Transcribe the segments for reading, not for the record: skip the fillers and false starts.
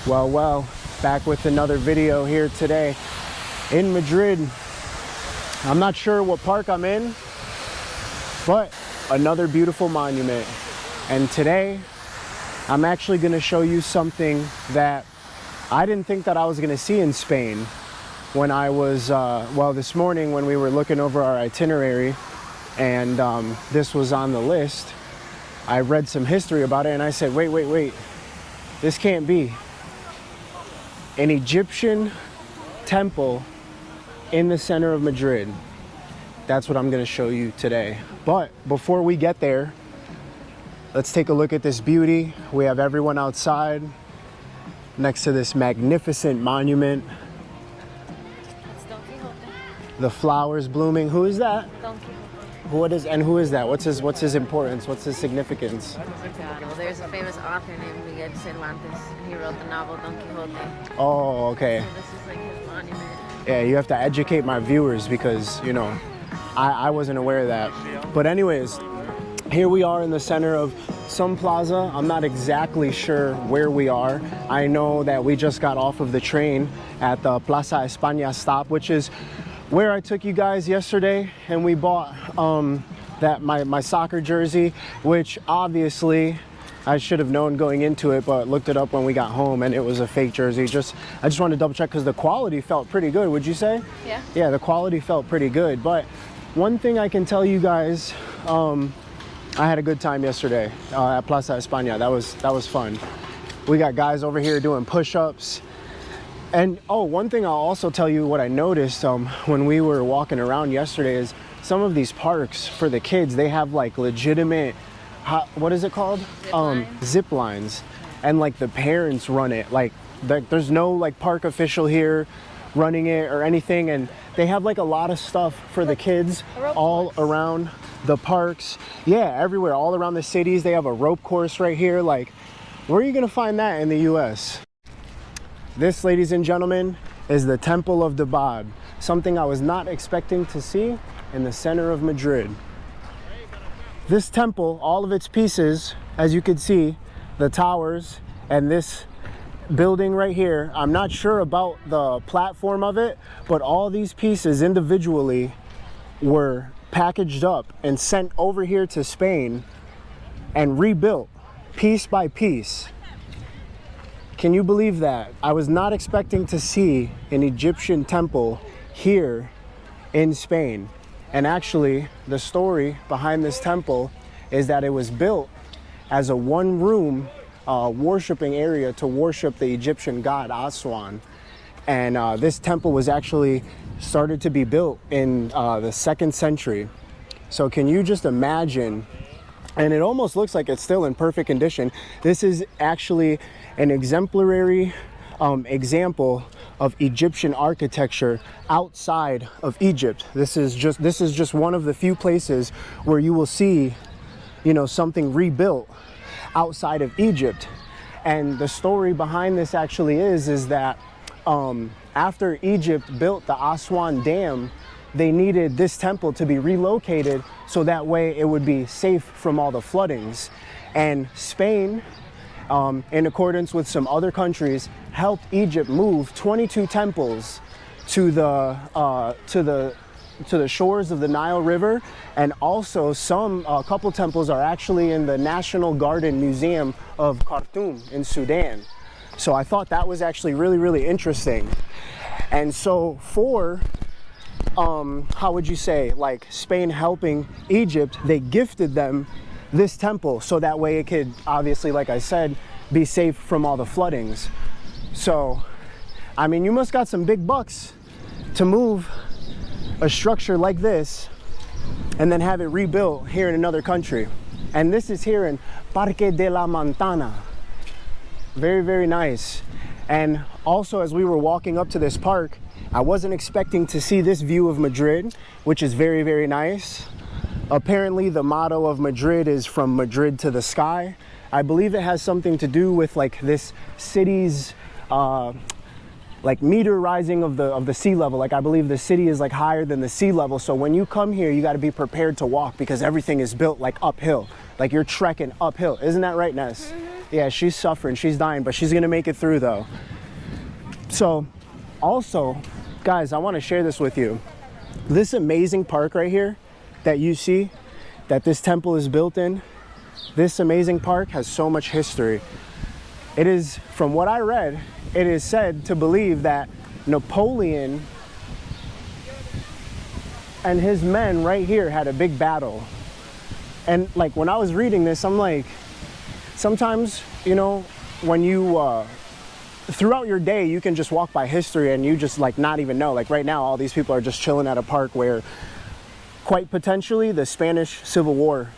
Well, back with another video here today in Madrid. I'm not sure what park I'm in, but another beautiful monument. And today, I'm actually gonna show you something that I didn't think that I was gonna see in Spain when I was, this morning when we were looking over our itinerary and this was on the list, I read some history about it and I said, wait, this can't be. An Egyptian temple in the center of Madrid. That's what I'm gonna show you today. But before we get there, let's take a look at this beauty. We have everyone outside next to this magnificent monument. It's Don Quixote. The flowers blooming. Who is that? Don Quixote. Who is that? What's his importance? What's his significance? Well, there's a famous author named Miguel Cervantes, and he wrote the novel Don Quixote. Oh, okay. So this is like his monument. Yeah, you have to educate my viewers because, you know, I wasn't aware of that. But anyways, here we are in the center of some plaza. I'm not exactly sure where we are. I know that we just got off of the train at the Plaza Espana stop, which is where I took you guys yesterday, and we bought my soccer jersey, which obviously I should have known going into it, but looked it up when we got home and it was a fake jersey. I just wanted to double check because the quality felt pretty good, would you say? Yeah. Yeah, the quality felt pretty good. But one thing I can tell you guys, I had a good time yesterday at Plaza Espana. That was fun. We got guys over here doing push-ups. And one thing I'll also tell you what I noticed when we were walking around yesterday is some of these parks for the kids, they have like legitimate, what is it called? Zip lines. And like the parents run it. Like there's no like park official here running it or anything. And they have like a lot of stuff for the kids all around the parks. Yeah, everywhere, all around the cities. They have a rope course right here. Like, where are you gonna find that in the US? This, ladies and gentlemen, is the Templo De Debod, something I was not expecting to see in the center of Madrid. This temple, all of its pieces, as you can see, the towers and this building right here, I'm not sure about the platform of it, but all these pieces individually were packaged up and sent over here to Spain and rebuilt piece by piece. Can you believe that? I was not expecting to see an Egyptian temple here in Spain. And actually, the story behind this temple is that it was built as a one-room worshiping area to worship the Egyptian god Aswan. And this temple was actually started to be built in the 2nd century. So can you just imagine? And it almost looks like it's still in perfect condition. This is actually an exemplary example of Egyptian architecture outside of Egypt. This is just one of the few places where you will see, you know, something rebuilt outside of Egypt. And the story behind this actually is that after Egypt built the Aswan Dam, they needed this temple to be relocated so that way it would be safe from all the floodings. And Spain, in accordance with some other countries, helped Egypt move 22 temples to the shores of the Nile River, and also a couple temples are actually in the National Garden Museum of Khartoum in Sudan. So I thought that was actually really, really interesting. And so for how would you say, like Spain helping Egypt, they gifted them this temple so that way it could obviously, like I said, be safe from all the floodings. So, I mean, you must got some big bucks to move a structure like this and then have it rebuilt here in another country. And this is here in Parque de la Montana. Very, very nice. And also, as we were walking up to this park, I wasn't expecting to see this view of Madrid, which is very, very nice. Apparently, the motto of Madrid is from Madrid to the sky. I believe it has something to do with like this city's like meter rising of the sea level. Like I believe the city is like higher than the sea level. So when you come here, you got to be prepared to walk because everything is built like uphill. Like you're trekking uphill. Isn't that right, Ness? Mm-hmm. Yeah, she's suffering, she's dying, but she's gonna make it through though. So, also, guys, I wanna share this with you. This amazing park right here that you see, that this temple is built in, this amazing park has so much history. It is, from what I read, it is said to believe that Napoleon and his men right here had a big battle. And like when I was reading this, I'm like, sometimes, you know, when you, throughout your day, you can just walk by history and you just like not even know. Like right now, all these people are just chilling at a park where quite potentially the Spanish Civil War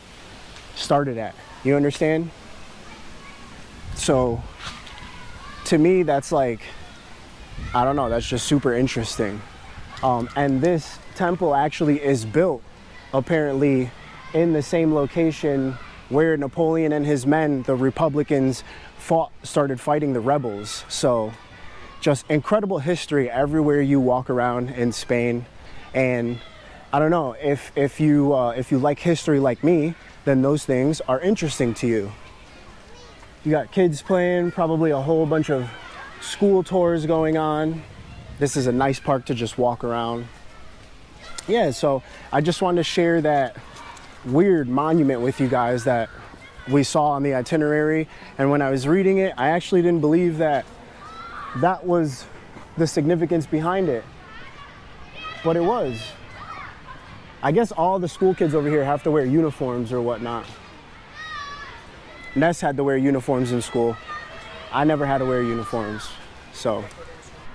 started at. You understand? So to me, that's like, I don't know, that's just super interesting. And this temple actually is built apparently in the same location where Napoleon and his men, the Republicans, started fighting the rebels. So just incredible history everywhere you walk around in Spain. And I don't know, if you like history like me, then those things are interesting to you. You got kids playing, probably a whole bunch of school tours going on. This is a nice park to just walk around. Yeah, so I just wanted to share that weird monument with you guys that we saw on the itinerary. And when I was reading it, I actually didn't believe that that was the significance behind it. But it was. I guess all the school kids over here have to wear uniforms or whatnot. Ness had to wear uniforms in school. I never had to wear uniforms. So,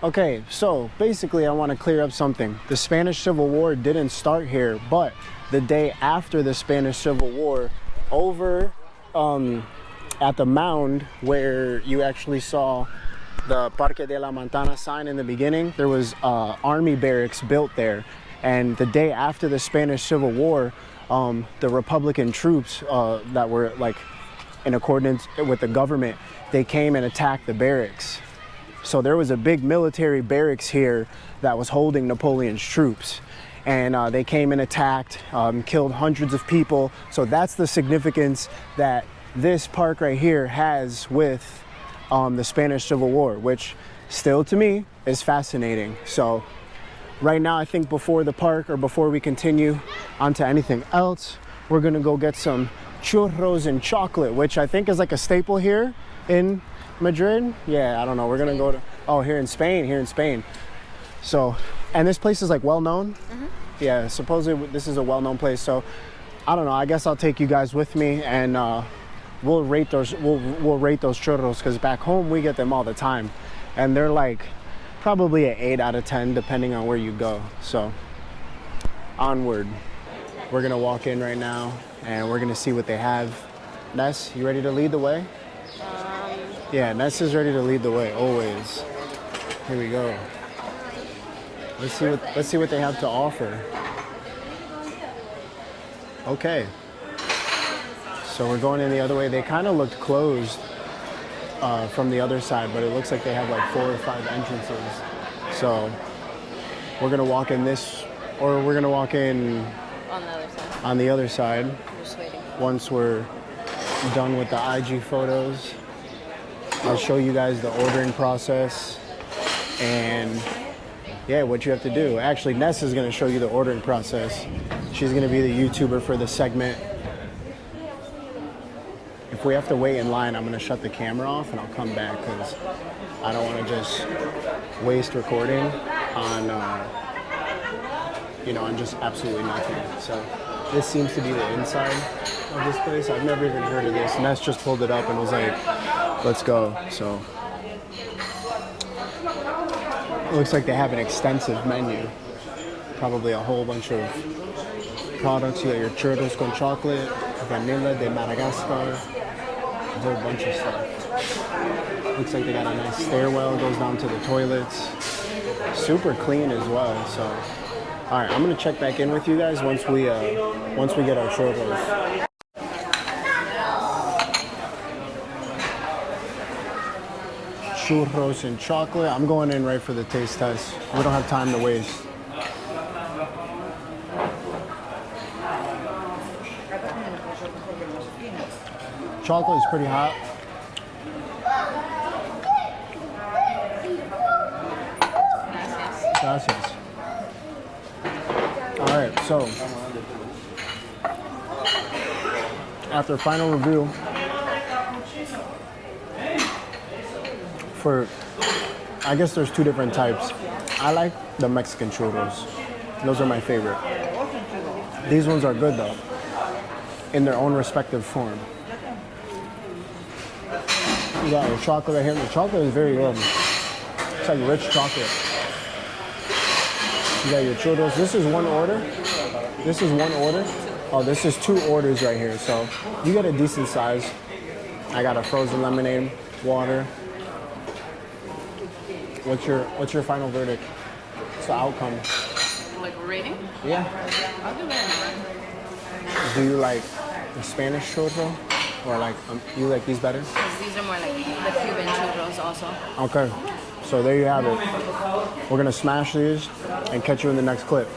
okay, so basically I want to clear up something. The Spanish Civil War didn't start here, but the day after the Spanish Civil War, over at the mound where you actually saw the Parque de la Montana sign in the beginning, there was army barracks built there. And the day after the Spanish Civil War, the Republican troops that were like in accordance with the government, they came and attacked the barracks. So there was a big military barracks here that was holding Napoleon's troops. And they came and attacked, killed hundreds of people. So that's the significance that this park right here has with the Spanish Civil War, which still to me is fascinating. So right now, I think before the park or before we continue on to anything else, we're gonna go get some churros and chocolate, which I think is like a staple here in Madrid. Yeah, I don't know. We're gonna go to, oh, here in Spain. So, and this place is like well known. Yeah, supposedly this is a well-known place. So, I don't know. I guess I'll take you guys with me, and we'll rate those. We'll rate those churros, because back home we get them all the time, and they're like probably an 8 out of 10 depending on where you go. So, onward. We're gonna walk in right now, and we're gonna see what they have. Ness, you ready to lead the way? Yeah, Ness is ready to lead the way always. Here we go. Let's see what they have to offer. Okay. So we're going in the other way. They kind of looked closed from the other side, but it looks like they have like 4 or 5 entrances. So we're gonna walk in this, or we're gonna walk in On the other side. on the other side. I'm just waiting. Once we're done with the IG photos, I'll show you guys the ordering process and yeah, what you have to do. Actually, Ness is gonna show you the ordering process. She's gonna be the YouTuber for the segment. If we have to wait in line, I'm gonna shut the camera off and I'll come back, because I don't wanna just waste recording on, on just absolutely nothing. So this seems to be the inside of this place. I've never even heard of this. Ness just pulled it up and was like, let's go. So it looks like they have an extensive menu. Probably a whole bunch of products. You got your Churros con Chocolate, Vanilla de Madagascar, a whole bunch of stuff. Looks like they got a nice stairwell, goes down to the toilets. Super clean as well. So, all right, I'm gonna check back in with you guys once we get our churros. Churros and chocolate. I'm going in right for the taste test. We don't have time to waste. Chocolate is pretty hot. Gracias. All right, so after final review for, I guess there's two different types. I like the Mexican churros. Those are my favorite. These ones are good though, in their own respective form. You got your chocolate right here. The chocolate is very good. It's like rich chocolate. You got your churros. This is one order. This is one order. Oh, this is two orders right here. So you get a decent size. I got a frozen lemonade, water. What's your final verdict? What's the outcome? Like rating? Yeah. I'll give it a 9. Do you like the Spanish churro? Or like, you like these better? Because these are more like the Cuban churros also. Okay, so there you have it. We're gonna smash these and catch you in the next clip.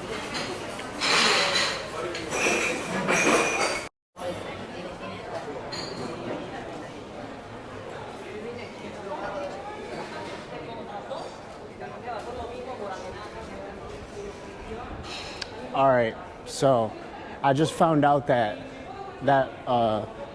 All right, so I just found out that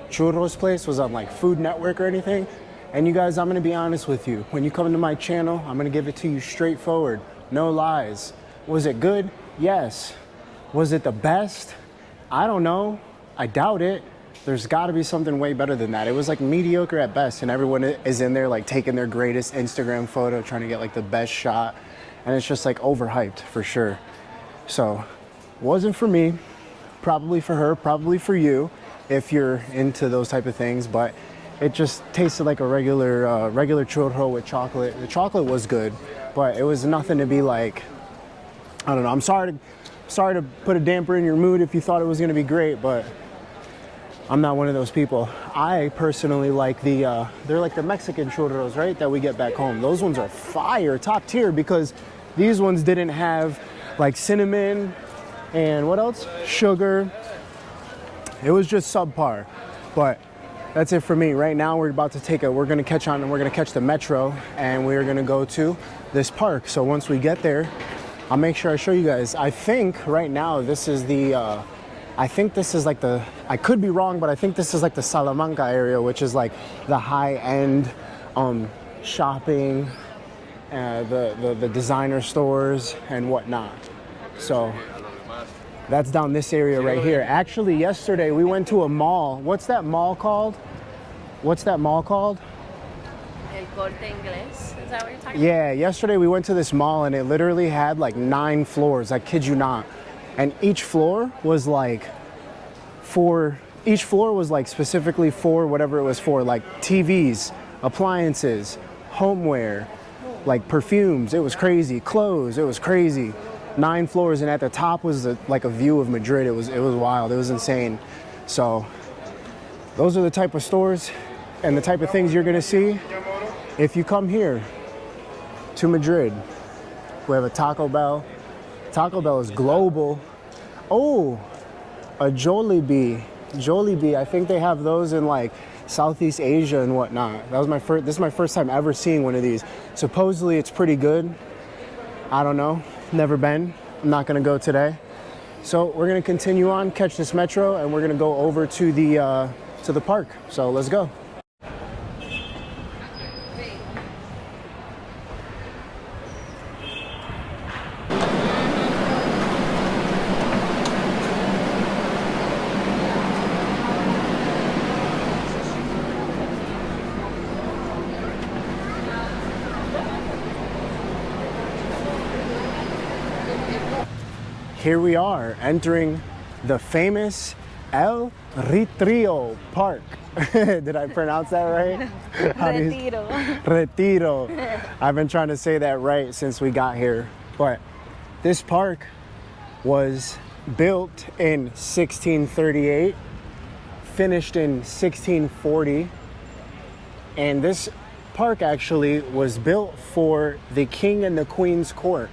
churros place was on like Food Network or anything. And you guys, I'm gonna be honest with you. When you come to my channel, I'm gonna give it to you straightforward, no lies. Was it good? Yes. Was it the best? I don't know. I doubt it. There's gotta be something way better than that. It was like mediocre at best, and everyone is in there like taking their greatest Instagram photo, trying to get like the best shot. And it's just like overhyped for sure. So, wasn't for me, probably for her, probably for you, if you're into those type of things, but it just tasted like a regular churro with chocolate. The chocolate was good, but it was nothing to be like, I don't know. I'm sorry to put a damper in your mood if you thought it was gonna be great, but I'm not one of those people. I personally like they're like the Mexican churros, right? That we get back home. Those ones are fire, top tier, because these ones didn't have like cinnamon and what else? Sugar. It was just subpar, but that's it for me. Right now we're about to we're gonna catch the metro, and we're gonna go to this park. So once we get there, I'll make sure I show you guys. I think right now this is I could be wrong, but I think this is like the Salamanca area, which is like the high-end shopping, the designer stores and whatnot. So that's down this area right here. Actually, yesterday we went to a mall. What's that mall called? El Corte Inglés. Is that what you're talking about? Yeah, yesterday we went to this mall and it literally had like 9 floors. I kid you not. And each floor was like specifically for whatever it was for, like TVs, appliances, homeware, like perfumes. It was crazy. Clothes. It was crazy. 9 floors, and at the top was like a view of Madrid. It was wild. It was insane. So those are the type of stores and the type of things you're gonna see if you come here to Madrid. We have a Taco Bell. Taco Bell is global. Oh, a Jollibee. I think they have those in like Southeast Asia and whatnot. This is my first time ever seeing one of these. Supposedly it's pretty good. I don't know. Never been. I'm not gonna go today. So we're gonna continue on, catch this metro, and we're gonna go over to the park. So let's go. Here we are entering the famous El Retiro Park. Did I pronounce that right? Retiro. I've been trying to say that right since we got here. But this park was built in 1638, finished in 1640. And this park actually was built for the king and the queen's court.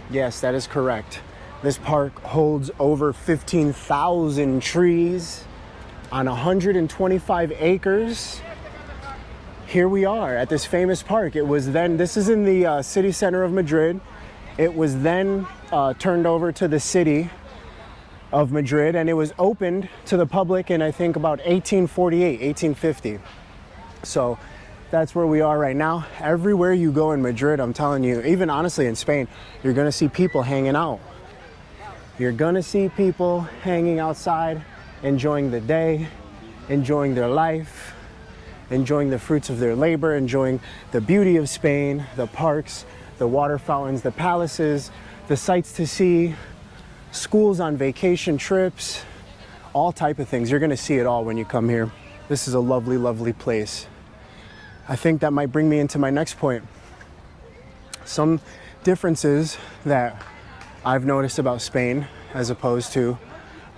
Yes, that is correct. This park holds over 15,000 trees on 125 acres. Here we are at this famous park. This is in the city center of Madrid. It was then turned over to the city of Madrid, and it was opened to the public in, I think, about 1848, 1850. So that's where we are right now. Everywhere you go in Madrid, I'm telling you, even honestly in Spain, you're gonna see people hanging out. You're gonna see people hanging outside, enjoying the day, enjoying their life, enjoying the fruits of their labor, enjoying the beauty of Spain, the parks, the water fountains, the palaces, the sights to see, schools on vacation trips, all type of things. You're gonna see it all when you come here. This is a lovely, lovely place. I think that might bring me into my next point. Some differences that I've noticed about Spain as opposed to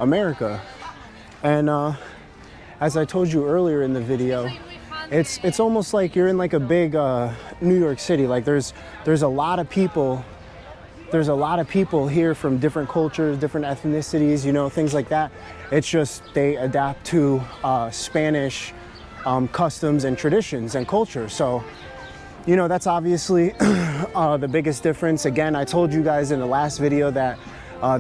America. And as I told you earlier in the video, it's almost like you're in like a big New York City. Like there's a lot of people. There's a lot of people here from different cultures, different ethnicities, you know, things like that. It's just they adapt to Spanish customs and traditions and culture. So, you know, that's obviously the biggest difference. Again, I told you guys in the last video that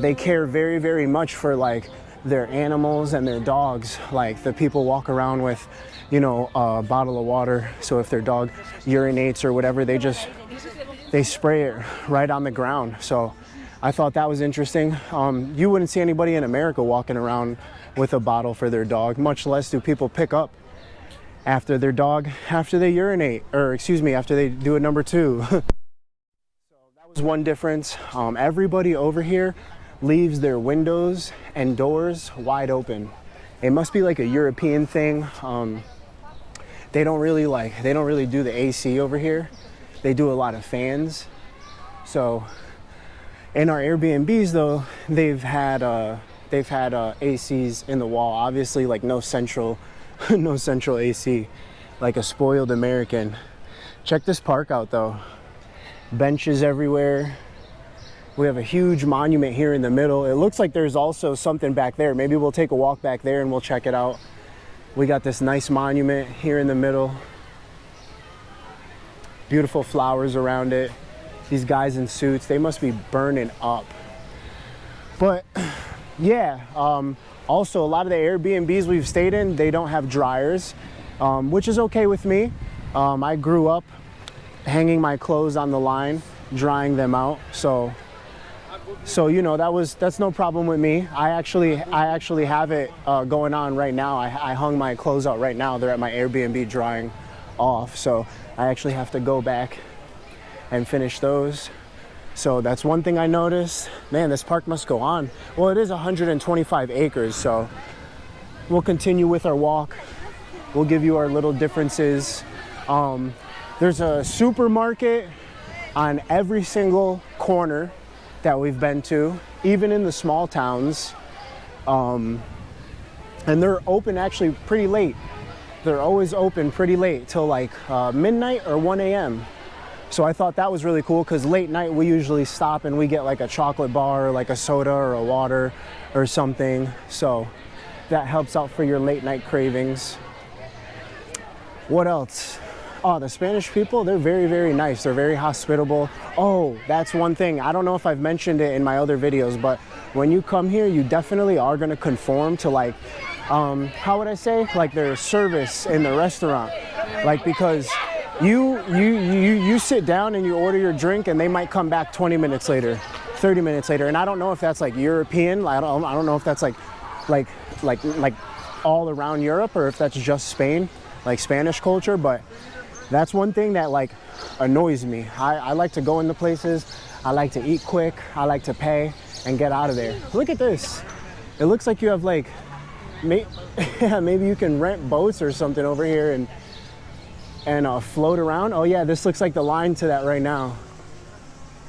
they care very, very much for like their animals and their dogs. Like the people walk around with, you know, a bottle of water. So if their dog urinates or whatever, they spray it right on the ground. So I thought that was interesting. You wouldn't see anybody in America walking around with a bottle for their dog, much less do people pick up after their dog, after they urinate, or excuse me, after they do a number two. So that was one difference. Everybody over here leaves their windows and doors wide open. It must be like a European thing. They don't really do the AC over here. They do a lot of fans. So in our Airbnbs though, they've had ACs in the wall. Obviously, like no central AC, like a spoiled American. Check this park out though. Benches everywhere. We have a huge monument here in the middle. It looks like there's also something back there. Maybe we'll take a walk back there and we'll check it out. We got this nice monument here in the middle. Beautiful flowers around it. These guys in suits, they must be burning up. But yeah, also a lot of the Airbnbs we've stayed in, they don't have dryers, which is okay with me. I grew up hanging my clothes on the line, drying them out. So you know, that's no problem with me. I actually have it going on right now. I hung my clothes out right now. They're at my Airbnb drying off. So I actually have to go back and finish those. So that's one thing I noticed. Man, this park must go on. Well, it is 125 acres, so we'll continue with our walk. We'll give you our little differences. There's a supermarket on every single corner that we've been to, even in the small towns. And they're open actually pretty late. They're always open pretty late till like midnight or 1 a.m. So I thought that was really cool because late night we usually stop and we get like a chocolate bar or like a soda or a water or something. So that helps out for your late night cravings. What else? Oh, the Spanish people, they're very, very nice. They're very hospitable. Oh, that's one thing. I don't know if I've mentioned it in my other videos, but when you come here, you definitely are gonna conform to like, how would I say? Like their service in the restaurant. Like because you sit down and you order your drink and they might come back 20 minutes later, 30 minutes later. And I don't know if that's like European. I don't know if that's like all around Europe or if that's just Spain, like Spanish culture, but that's one thing that like annoys me. I like to go into places, I like to eat quick, I like to pay and get out of there. Look at this. It looks like you have like, maybe you can rent boats or something over here and float around. Oh yeah, this looks like the line to that right now.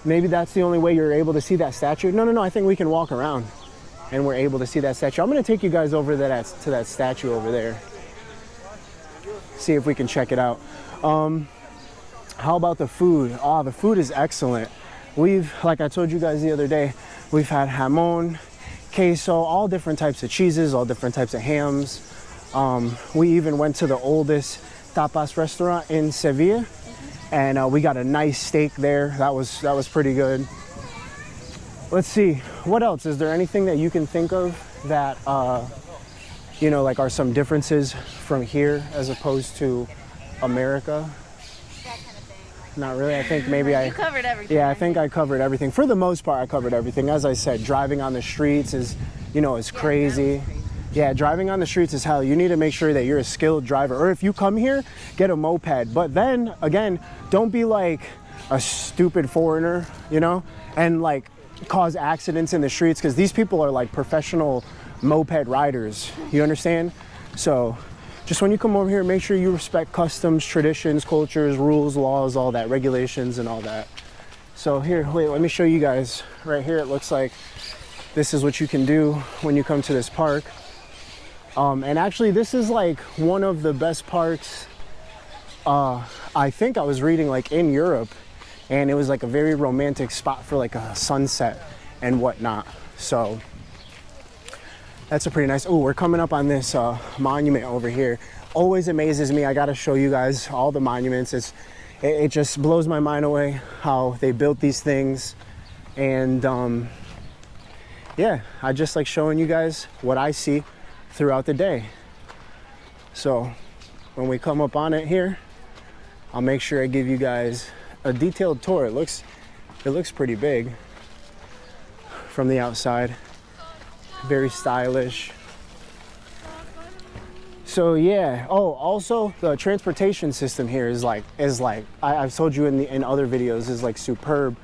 Maybe that's the only way you're able to see that statue. No, I think we can walk around and we're able to see that statue. I'm gonna take you guys over to that statue over there. See if we can check it out. How about the food? Oh, the food is excellent. Like I told you guys the other day, we've had jamon, queso, all different types of cheeses, all different types of hams. We even went to the oldest tapas restaurant in Sevilla, and we got a nice steak there. That was pretty good. let's see, what else? Is there anything that you can think of that, you know, like are some differences from here as opposed to America? That kind of thing. Not really. I think maybe You covered everything. Yeah, I think I covered everything. For the most part, I covered everything. As I said, driving on the streets is, you know, is crazy. Yeah, driving on the streets is hell. You need to make sure that you're a skilled driver. Or if you come here, get a moped. But then, again, don't be like a stupid foreigner, you know, and like cause accidents in the streets, because these people are like professional moped riders. You understand? So just when you come over here, make sure you respect customs, traditions, cultures, rules, laws, all that, regulations and all that. So here, wait, let me show you guys. Right here, it looks like this is what you can do when you come to this park. And actually, this is like one of the best parks, I think I was reading, like in Europe, and it was like a very romantic spot for like a sunset and whatnot. So that's a pretty nice, oh, we're coming up on this monument over here. Always amazes me. I gotta show you guys all the monuments. It just blows my mind away how they built these things. And yeah, I just like showing you guys what I see throughout the day. So when we come up on it here, I'll make sure I give you guys a detailed tour. It looks pretty big from the outside. Very stylish. So yeah. Oh, also the transportation system here is like I've told you in other videos, is like superb.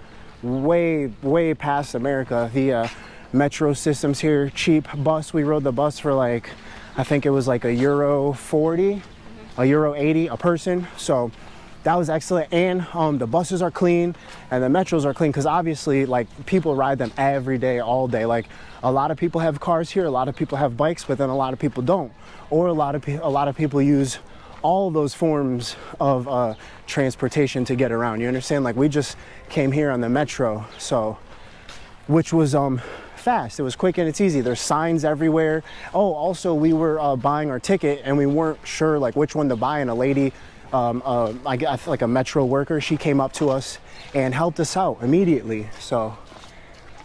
Way past America. The metro systems here, cheap. Bus, we rode the bus for like, I think it was like €40, €80 a person. So that was excellent. And the buses are clean and the metros are clean, because obviously like people ride them every day, all day. Like a lot of people have cars here, a lot of people have bikes, but then a lot of people don't. Or a lot of people use all those forms of transportation to get around. You understand? Like we just came here on the metro, so which was fast. It was quick and it's easy. There's signs everywhere. Oh, also we were buying our ticket and we weren't sure like which one to buy, and a lady, I feel like a metro worker, she came up to us and helped us out immediately. So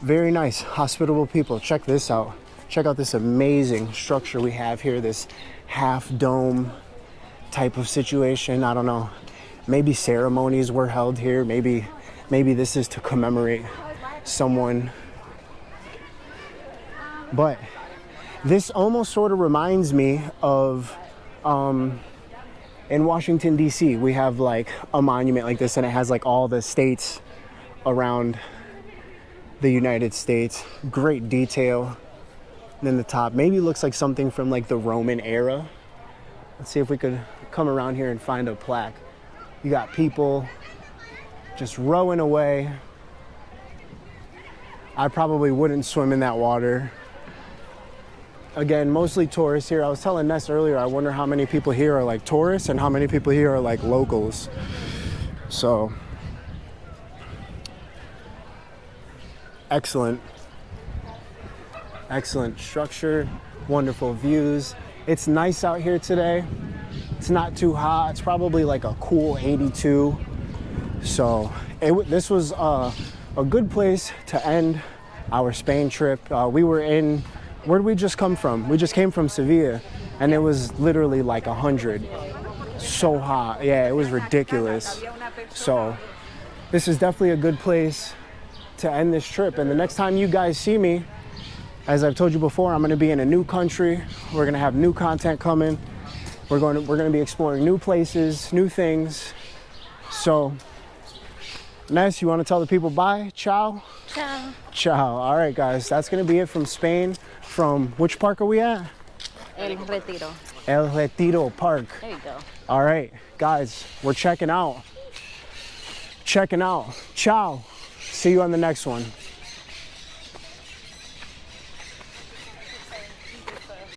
very nice, hospitable people. Check this out. Check out this amazing structure we have here, this half dome type of situation. I don't know, maybe ceremonies were held here. Maybe this is to commemorate someone. But this almost sort of reminds me of in Washington DC, we have like a monument like this, and it has like all the states around the United States. Great detail. And then the top maybe looks like something from like the Roman era. Let's see if we could come around here and find a plaque. You got people just rowing away. I probably wouldn't swim in that water. Again, mostly tourists here. I was telling Ness earlier, I wonder how many people here are like tourists and how many people here are like locals. So, excellent structure, wonderful views. It's nice out here today. It's not too hot. It's probably like a cool 82. So this was a good place to end our Spain trip. We were in, where did we just come from? We just came from Sevilla, and it was literally like 100. So hot. Yeah, it was ridiculous. So this is definitely a good place to end this trip. And the next time you guys see me, as I've told you before, I'm going to be in a new country. We're going to have new content coming. We're going to be exploring new places, new things. So, Ness, you want to tell the people bye? Ciao? Ciao. Ciao. All right, guys. That's going to be it from Spain. From which park are we at? El Retiro. El Retiro Park. There you go. All right, guys. We're checking out. Ciao. See you on the next one.